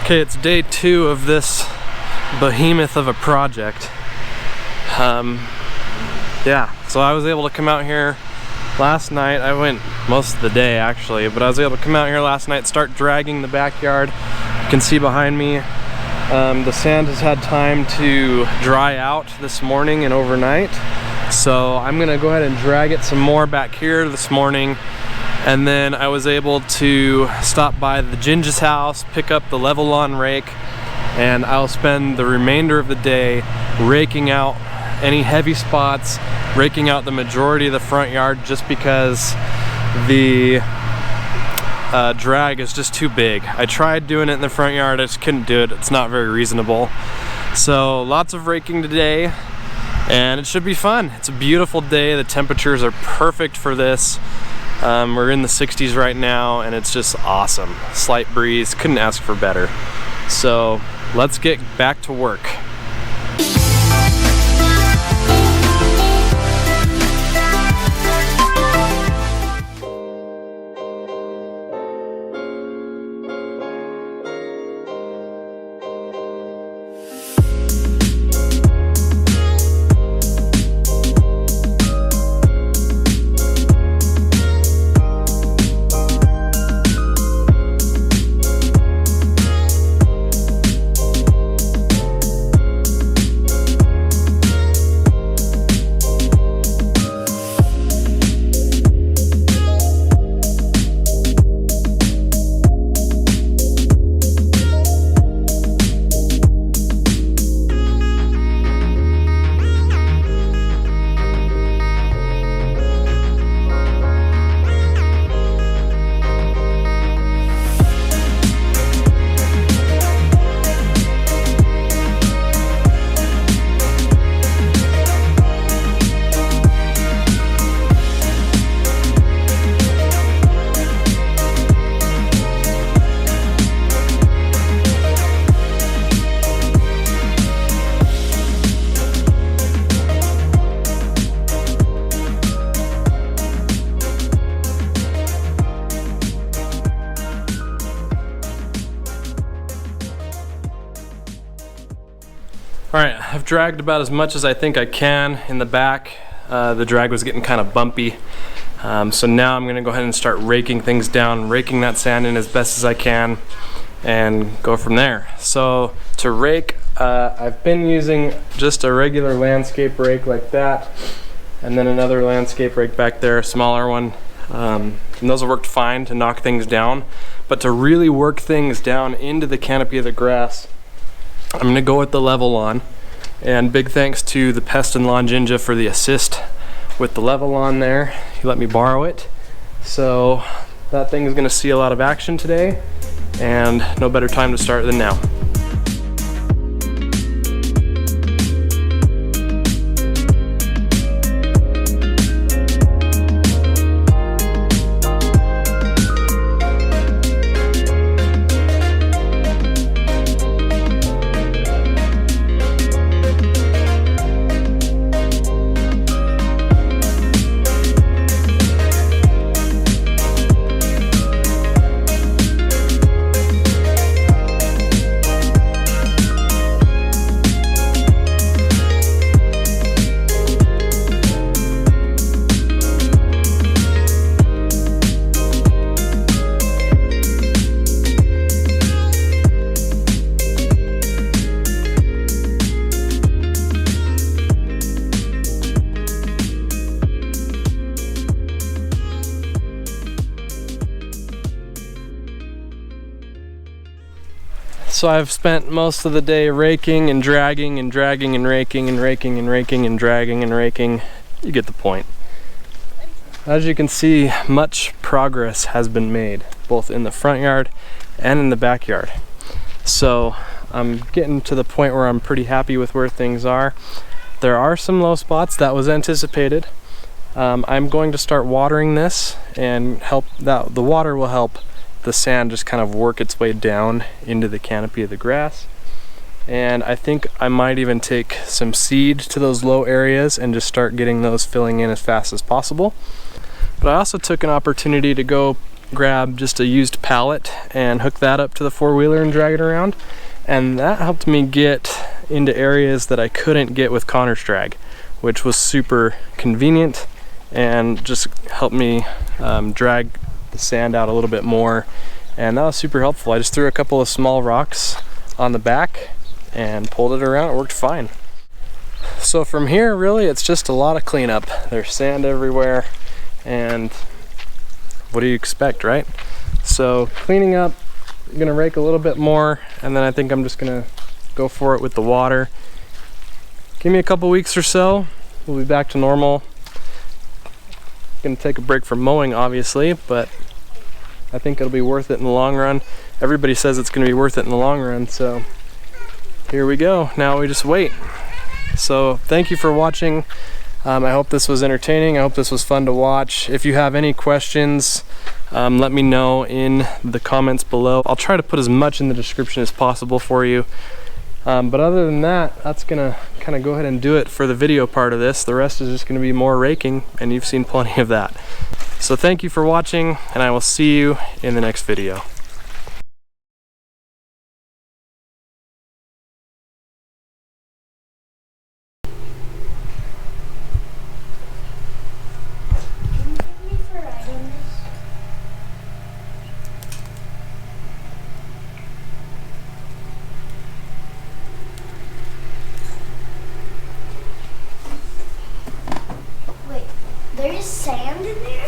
Okay, it's day 2 of this behemoth of a project. Yeah, so I was able to come out here last night. I went most of the day actually, but I was able to come out here last night, start dragging the backyard. You can see behind me, the sand has had time to dry out this morning and overnight. So I'm gonna go ahead and drag it some more back here this morning. And then I was able to stop by the Ginger's house, pick up the level lawn rake, and I'll spend the remainder of the day raking out any heavy spots, raking out the majority of the front yard, just because the drag is just too big. I tried doing it in the front yard, I just couldn't do it. It's not very reasonable. So lots of raking today, and it should be fun. It's a beautiful day. The temperatures are perfect for this. We're in the 60s right now, and it's just awesome. Slight breeze, couldn't ask for better. So let's get back to work. Alright, I've dragged about as much as I think I can in the back. The drag was getting kind of bumpy. So now I'm going to go ahead and start raking things down, raking that sand in as best as I can, and go from there. So to rake, I've been using just a regular landscape rake like that, and then another landscape rake back there, a smaller one. And those have worked fine to knock things down. But to really work things down into the canopy of the grass, I'm going to go with the level lawn, and big thanks to the Pest and Lawn Ginger for the assist with the level lawn there. He let me borrow it. So that thing is going to see a lot of action today, and no better time to start than now. So I've spent most of the day raking and dragging and dragging and raking and raking and raking and dragging and raking. You get the point. As you can see, much progress has been made, both in the front yard and in the backyard. So I'm getting to the point where I'm pretty happy with where things are. There are some low spots, that was anticipated. I'm going to start watering this, and the water will help the sand just kind of work its way down into the canopy of the grass. And I think I might even take some seed to those low areas and just start getting those filling in as fast as possible. But I also took an opportunity to go grab just a used pallet and hook that up to the four-wheeler and drag it around. And that helped me get into areas that I couldn't get with Connor's drag, which was super convenient and just helped me drag the sand out a little bit more. And that was super helpful. I just threw a couple of small rocks on the back and pulled it around. It worked fine. So from here, really, it's just a lot of cleanup. There's sand everywhere, and what do you expect, right? So cleaning up, I'm gonna rake a little bit more, and then I think I'm just gonna go for it with the water. Give me a couple weeks or so, we'll be back to normal. Gonna take a break from mowing, obviously, but I think it'll be worth it in the long run. Everybody says it's gonna be worth it in the long run, so here we go. Now we just wait. So thank you for watching. I hope this was entertaining. I hope this was fun to watch. If you have any questions, let me know in the comments below. I'll try to put as much in the description as possible for you. But other than that, that's gonna kind of go ahead and do it for the video part of this. The rest is just gonna be more raking, and you've seen plenty of that. So thank you for watching, and I will see you in the next video. Wait, there is sand in there?